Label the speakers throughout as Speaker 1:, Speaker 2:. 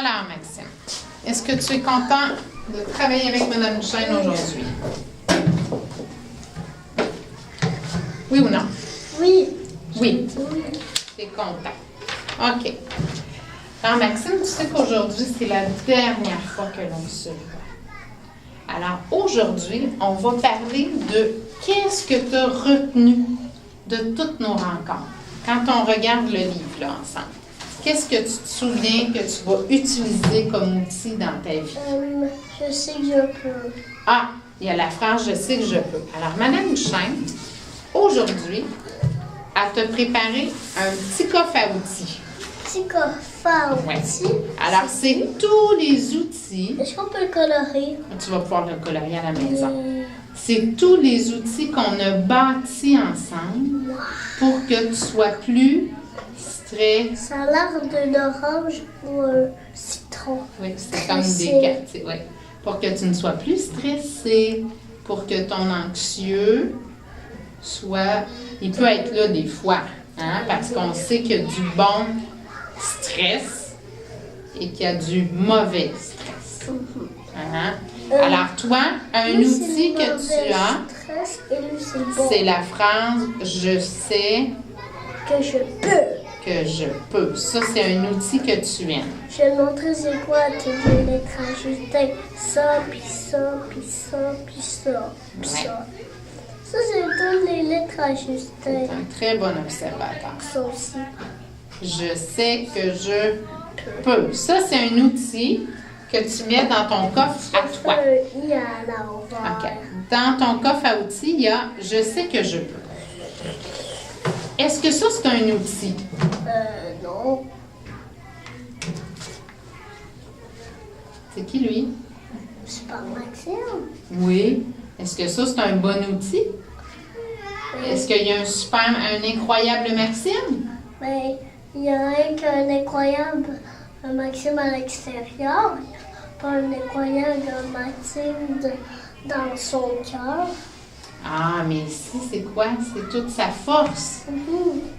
Speaker 1: Alors, Maxime, est-ce que tu es content de travailler avec Mme Duchesne aujourd'hui? Oui ou non?
Speaker 2: Oui.
Speaker 1: Oui. Tu es content. OK. Alors, Maxime, tu sais qu'aujourd'hui, c'est la dernière fois que l'on se voit. Alors, aujourd'hui, on va parler de qu'est-ce que tu as retenu de toutes nos rencontres. Quand on regarde le livre là, ensemble, qu'est-ce que tu te souviens que tu vas utiliser comme outil dans ta vie?
Speaker 2: Je sais que je peux.
Speaker 1: Ah, il y a la phrase « Je sais que je peux ». Alors, Mme Duchesne, aujourd'hui, elle t'a préparé un petit coffre à outils.
Speaker 2: Petit coffre à
Speaker 1: Ouais.
Speaker 2: outils.
Speaker 1: Alors, c'est tous les outils.
Speaker 2: Est-ce qu'on peut le colorer?
Speaker 1: Tu vas pouvoir le colorier à la maison. C'est tous les outils qu'on a bâtis ensemble pour que tu sois plus stressé.
Speaker 2: Ça a l'air d'un orange ou un citron.
Speaker 1: Oui, c'est comme des cartes. Oui. Pour que tu ne sois plus stressé, pour que ton anxieux soit... Il peut être là des fois, hein, parce qu'on sait qu'il y a du bon stress et qu'il y a du mauvais stress. Hein? Alors, toi, un
Speaker 2: Lui,
Speaker 1: outil
Speaker 2: c'est le
Speaker 1: que tu as,
Speaker 2: stress et lui, c'est le bon.
Speaker 1: c'est la phrase « Je sais
Speaker 2: Que je peux.
Speaker 1: que je peux ». Ça, c'est un outil que tu aimes.
Speaker 2: Je vais te montrer c'est quoi toutes les lettres ajustées. Ça, puis ça, puis ça, puis ça, puis
Speaker 1: Ouais.
Speaker 2: ça. Ça, c'est toutes les lettres ajustées.
Speaker 1: Un très bon observateur.
Speaker 2: Ça aussi.
Speaker 1: Je sais que je peux. Ça, c'est un outil que tu mets dans ton coffre à toi.
Speaker 2: Il y a l'envers.
Speaker 1: OK. Dans ton coffre à outils, il y a « Je sais que je peux ». Est-ce que ça, c'est un outil?
Speaker 2: Non.
Speaker 1: C'est qui, lui?
Speaker 2: C'est pas Maxime.
Speaker 1: Oui. Est-ce que ça, c'est un bon outil? Est-ce qu'il y a un incroyable Maxime?
Speaker 2: Mais il y a un incroyable Maxime à l'extérieur, pas un incroyable Maxime dans son cœur.
Speaker 1: Ah, mais ici, c'est quoi? C'est toute sa force.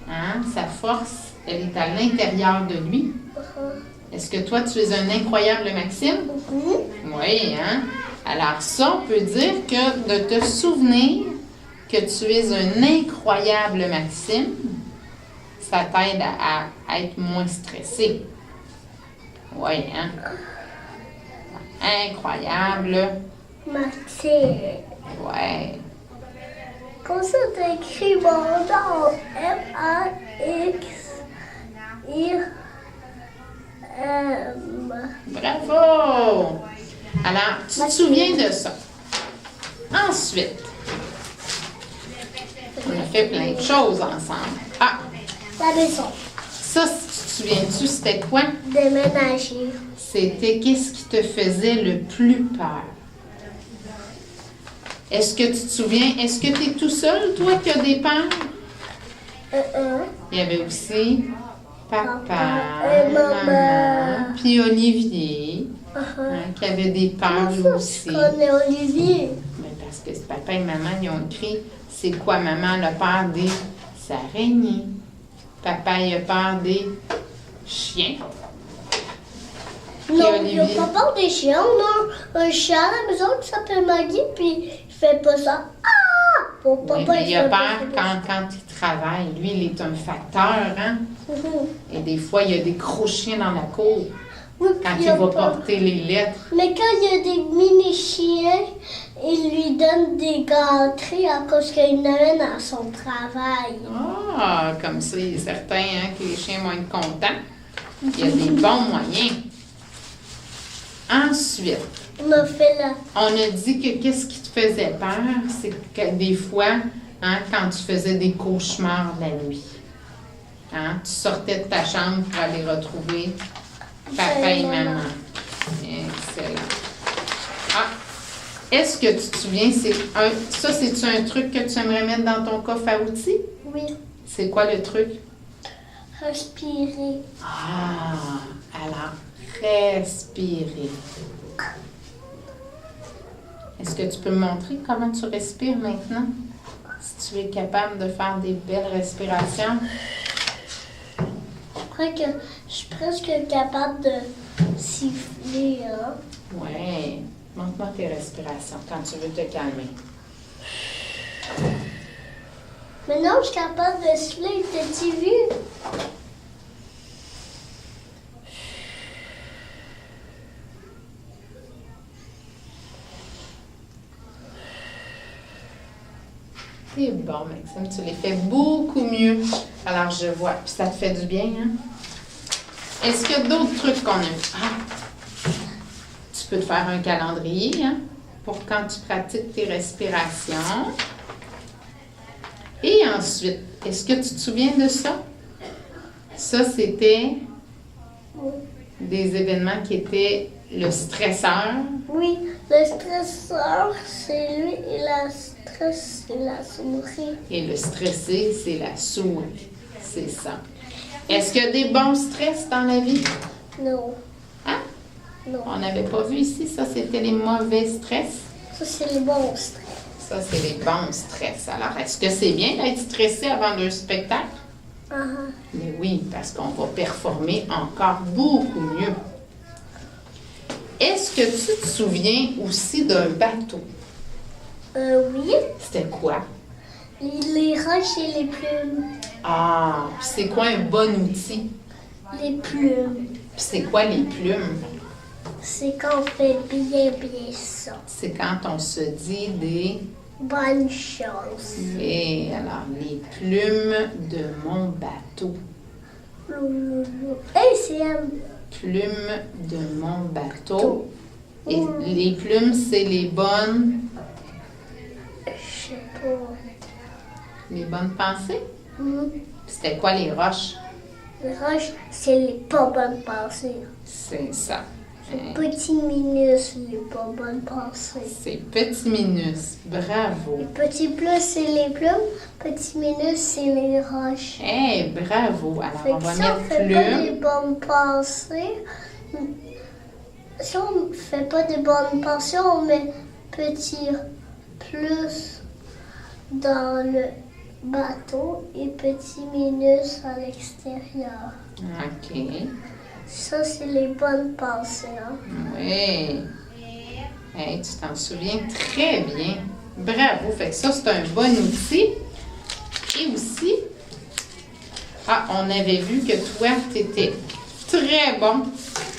Speaker 1: Hein? Sa force, elle est à l'intérieur de lui. Est-ce que toi, tu es un incroyable Maxime? Oui, hein? Alors ça, on peut dire que de te souvenir que tu es un incroyable Maxime, ça t'aide à être moins stressé. Oui, hein? Incroyable.
Speaker 2: Maxime.
Speaker 1: Ouais.
Speaker 2: Comme ça, t'écris mon nom. M-A-X-I-M.
Speaker 1: Bravo! Alors, tu te souviens de ça. Ensuite, on a fait plein de choses ensemble. Ah,
Speaker 2: La maison.
Speaker 1: ça, tu te souviens-tu, c'était quoi?
Speaker 2: Déménager.
Speaker 1: C'était qu'est-ce qui te faisait le plus peur? Est-ce que tu te souviens, est-ce que tu es tout seul, toi, qui as des peurs? Il y avait aussi papa,
Speaker 2: et
Speaker 1: maman,
Speaker 2: maman.
Speaker 1: puis Olivier, hein, qui avait des peurs lui aussi.
Speaker 2: Je connais Olivier.
Speaker 1: Ben, parce que papa et maman, ils ont écrit « C'est quoi, maman, le peur des araignées? » Papa, il a peur des chiens. Puis
Speaker 2: Non, il
Speaker 1: Olivier.
Speaker 2: n'a pas peur des chiens. On a un chien à la maison qui s'appelle Maggie, puis il fait pas ça. Ah! Pour
Speaker 1: Oui,
Speaker 2: papa,
Speaker 1: mais il a
Speaker 2: fait
Speaker 1: peur
Speaker 2: pas
Speaker 1: quand il travaille. Lui, il est un facteur, hein?
Speaker 2: ça.
Speaker 1: Et des fois, il y a des gros chiens dans la cour
Speaker 2: Oui,
Speaker 1: quand
Speaker 2: puis
Speaker 1: il
Speaker 2: a
Speaker 1: va
Speaker 2: peur.
Speaker 1: porter les lettres.
Speaker 2: Mais quand il y a des mini-chiens, il lui donne des gâteries à cause qu'il l'amène à son travail.
Speaker 1: Ah, comme ça, il est certain hein, que les chiens vont être contents. Il y a des bons moyens. Ensuite,
Speaker 2: On a fait la...
Speaker 1: on a dit que qu'est-ce qui te faisait peur, c'est que des fois, hein, quand tu faisais des cauchemars la nuit, hein, tu sortais de ta chambre pour aller retrouver papa et maman. Excellent. Ah, est-ce que tu te souviens, ça, c'est-tu un truc que tu aimerais mettre dans ton coffre à outils?
Speaker 2: Oui,
Speaker 1: C'est quoi le truc?
Speaker 2: respirer.
Speaker 1: Ah, alors, respirer. Est-ce que tu peux me montrer comment tu respires maintenant? Si tu es capable de faire des belles respirations.
Speaker 2: crois que je suis presque capable de siffler, hein?
Speaker 1: Ouais. Montre-moi tes respirations quand tu veux te calmer.
Speaker 2: Maintenant, je suis capable de siffler. T'as-tu vu?
Speaker 1: C'est bon, Maxime. Tu les fais beaucoup mieux. Alors, je vois. Puis ça te fait du bien, hein? Est-ce qu'il y a d'autres trucs qu'on a? Ah! Tu peux te faire un calendrier, hein? Pour quand tu pratiques tes respirations. Et ensuite, est-ce que tu te souviens de ça? Ça, c'était des événements qui étaient le stresseur.
Speaker 2: Oui, le stresseur, c'est lui et la stress, c'est la souris.
Speaker 1: Et le stressé, c'est la souris. C'est ça. Est-ce qu'il y a des bons stress dans la vie?
Speaker 2: Non.
Speaker 1: Hein?
Speaker 2: Non.
Speaker 1: On n'avait pas vu ici, ça, c'était les mauvais stress.
Speaker 2: Ça, c'est les bons stress.
Speaker 1: Ça, c'est les bons stress. Alors, est-ce que c'est bien d'être stressé avant un spectacle?
Speaker 2: Uh-huh.
Speaker 1: Mais oui, parce qu'on va performer encore beaucoup mieux. Est-ce que tu te souviens aussi d'un bateau?
Speaker 2: Oui.
Speaker 1: C'était quoi?
Speaker 2: Les roches et les plumes.
Speaker 1: Ah, c'est quoi un bon outil?
Speaker 2: Les plumes.
Speaker 1: C'est quoi les plumes?
Speaker 2: C'est quand on fait bien ça.
Speaker 1: C'est quand on se dit des...
Speaker 2: Bonne chose.
Speaker 1: Et alors, les plumes de mon bateau.
Speaker 2: Hey, c'est
Speaker 1: Plumes de mon bateau. Et les plumes, c'est les bonnes...
Speaker 2: Je sais pas.
Speaker 1: Les bonnes pensées?
Speaker 2: Mhm.
Speaker 1: C'était quoi les roches?
Speaker 2: Les roches, c'est les pas bonnes pensées.
Speaker 1: C'est ça.
Speaker 2: Les petits minus, les pas bonnes pensées.
Speaker 1: C'est petit minus. Bravo.
Speaker 2: Les petits plus, c'est les plumes. Petits minus, c'est les roches.
Speaker 1: Eh, bravo. Alors,
Speaker 2: Fait
Speaker 1: on
Speaker 2: que
Speaker 1: va
Speaker 2: si on
Speaker 1: mettre
Speaker 2: fait pas des
Speaker 1: plumes.
Speaker 2: bonnes pensées, si on fait pas des bonnes pensées, on met petit plus dans le bateau et petit minus à l'extérieur.
Speaker 1: OK.
Speaker 2: Ça, c'est les bonnes pensées. Hein?
Speaker 1: Oui. Hey, tu t'en souviens très bien. Bravo. Fait que ça, c'est un bon outil. Et aussi, on avait vu que toi, tu étais très bon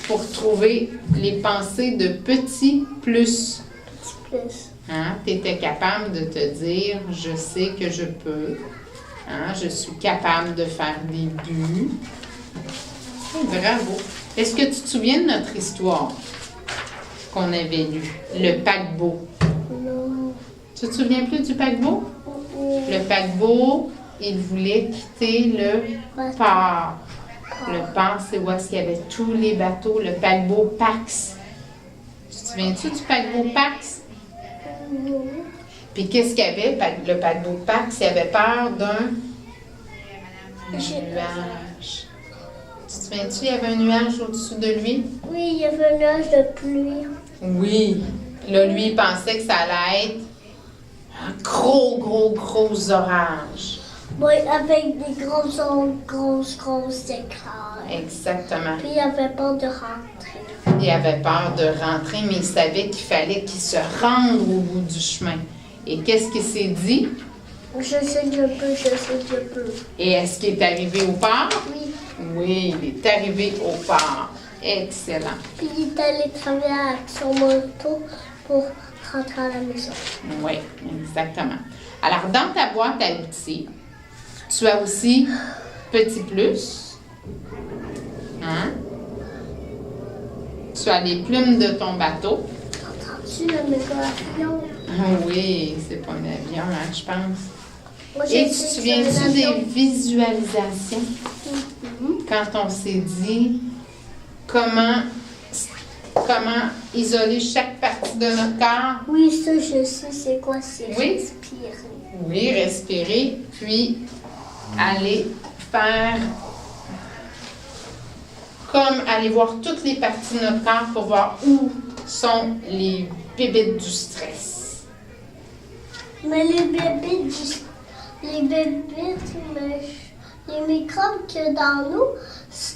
Speaker 1: pour trouver les pensées de petits plus.
Speaker 2: Petit plus.
Speaker 1: Hein? Tu étais capable de te dire, je sais que je peux. Hein? Je suis capable de faire des buts. Bravo. Est-ce que tu te souviens de notre histoire qu'on avait lue? Le paquebot.
Speaker 2: Non.
Speaker 1: Tu te souviens plus du paquebot? Le paquebot, il voulait quitter le port. Le port, c'est où est-ce qu'il y avait tous les bateaux. Le paquebot Pax. Tu te souviens-tu du paquebot Pax?
Speaker 2: Non.
Speaker 1: Puis qu'est-ce qu'il y avait, le paquebot Pax? Il avait peur d'un nuage. Tu te souviens-tu, il y avait un nuage au-dessus de lui?
Speaker 2: Oui, il y avait un nuage de pluie.
Speaker 1: Oui. Là, lui, il pensait que ça allait être un gros orage.
Speaker 2: Oui, avec des grosses ondes, grosses éclairs.
Speaker 1: Exactement.
Speaker 2: Puis il avait peur de rentrer.
Speaker 1: Il avait peur de rentrer, mais il savait qu'il fallait qu'il se rende au bout du chemin. Et qu'est-ce qu'il s'est dit?
Speaker 2: Je sais que je peux.
Speaker 1: Et est-ce qu'il est arrivé au port?
Speaker 2: Oui.
Speaker 1: Oui, il est arrivé au port. Excellent.
Speaker 2: Puis il est allé travailler avec son moto pour rentrer à la maison.
Speaker 1: Oui, exactement. Alors, dans ta boîte à outils, tu as aussi petit plus. Hein? Tu as les plumes de ton bateau.
Speaker 2: Entends-tu le méga avion?
Speaker 1: Oui, c'est pas un avion, hein, je pense.
Speaker 2: Moi, je
Speaker 1: Et tu
Speaker 2: sais
Speaker 1: te
Speaker 2: que
Speaker 1: souviens-tu
Speaker 2: c'est un
Speaker 1: des
Speaker 2: avion.
Speaker 1: visualisations? Quand on s'est dit comment isoler chaque partie de notre corps.
Speaker 2: Oui, ça, je sais c'est quoi, c'est
Speaker 1: Oui.
Speaker 2: respirer.
Speaker 1: Oui, respirer, puis aller faire comme aller voir toutes les parties de notre corps pour voir où sont les bébites du stress.
Speaker 2: Mais les bébites, les microbes qu'il y a dans nous,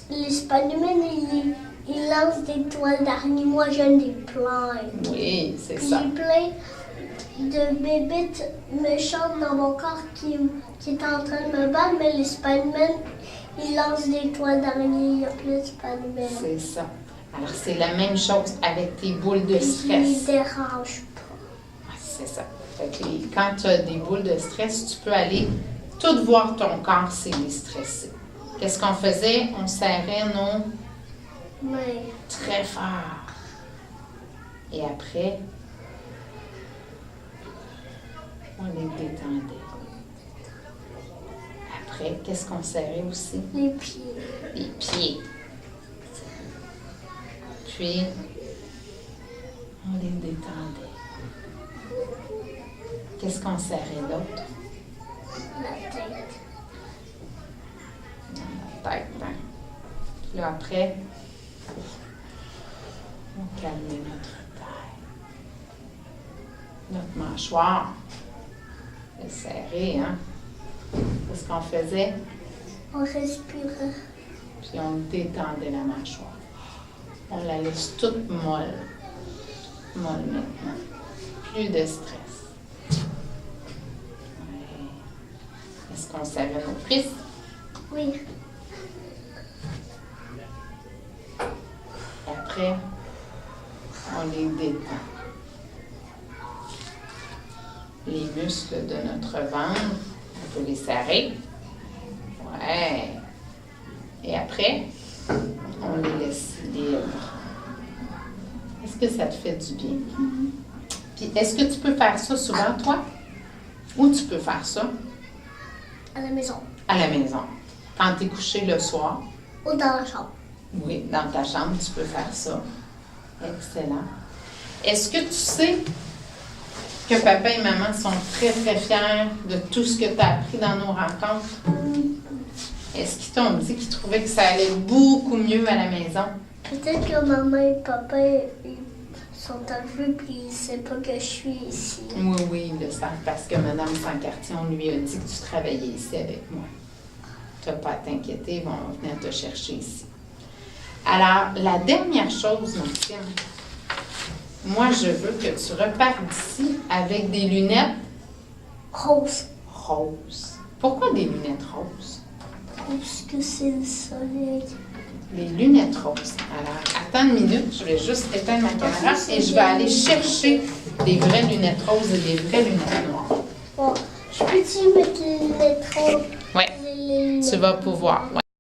Speaker 2: les Spider-Man, ils lancent des toiles d'araignée. Moi, j'en ai plein.
Speaker 1: Oui, c'est
Speaker 2: Puis
Speaker 1: ça.
Speaker 2: j'ai plein de bébites méchantes dans mon corps qui est en train de me battre, mais les Spider-Man, ils lancent des toiles d'araignée. Il y a plus de Spider-Man.
Speaker 1: C'est ça. Alors, c'est la même chose avec tes boules de
Speaker 2: Ils ne
Speaker 1: stress.
Speaker 2: dérangent pas.
Speaker 1: Ah, c'est ça. Fait que quand tu as des boules de stress, tu peux aller tout voir ton corps s'il est stressé. Qu'est-ce qu'on faisait? On serrait nos
Speaker 2: Mais
Speaker 1: très fort. Et après, on les détendait. Après, qu'est-ce qu'on serrait aussi?
Speaker 2: les pieds.
Speaker 1: Les pieds. Puis, on les détendait. Qu'est-ce qu'on serrait d'autre?
Speaker 2: La tête.
Speaker 1: Dans la tête, hein? Puis là, après, on calmait notre tête. Notre mâchoire est serrée, hein? Qu'est-ce qu'on faisait?
Speaker 2: On respirait.
Speaker 1: Puis on détendait la mâchoire. On la laisse toute molle. Molle maintenant. Plus de stress. Ouais. Est-ce qu'on serrait nos cuisses?
Speaker 2: Oui.
Speaker 1: Et après, on les détend. Les muscles de notre ventre, on peut les serrer. Ouais. Et après, on les laisse libres. Est-ce que ça te fait du bien? Puis, est-ce que tu peux faire ça souvent, toi? Ou tu peux faire ça
Speaker 2: À la maison.
Speaker 1: à la maison? Quand tu es couché le soir?
Speaker 2: Ou dans la chambre.
Speaker 1: Oui, dans ta chambre, tu peux faire ça. Excellent. Est-ce que tu sais que papa et maman sont très, très fiers de tout ce que tu as appris dans nos rencontres? Est-ce qu'ils t'ont dit qu'ils trouvaient que ça allait beaucoup mieux à la maison?
Speaker 2: Peut-être que maman et papa ils sont arrivés puis ils ne savent pas que je suis ici.
Speaker 1: Oui, oui, ils le savent parce que Mme Sancartier, on lui a dit que tu travaillais ici avec moi. Tu n'as pas à t'inquiéter, ils vont venir te chercher ici. Alors, la dernière chose, Maxime, moi, je veux que tu repartes d'ici avec des lunettes
Speaker 2: Rose.
Speaker 1: roses. Pourquoi des lunettes roses?
Speaker 2: Parce que c'est le soleil.
Speaker 1: Les lunettes roses. Alors, attends une minute, je vais juste éteindre ma caméra et je vais aller chercher des vraies lunettes roses et des vraies lunettes noires.
Speaker 2: Bon, je peux-tu mettre les lunettes roses?
Speaker 1: Oui,
Speaker 2: Les lunettes
Speaker 1: tu vas pouvoir. Ouais.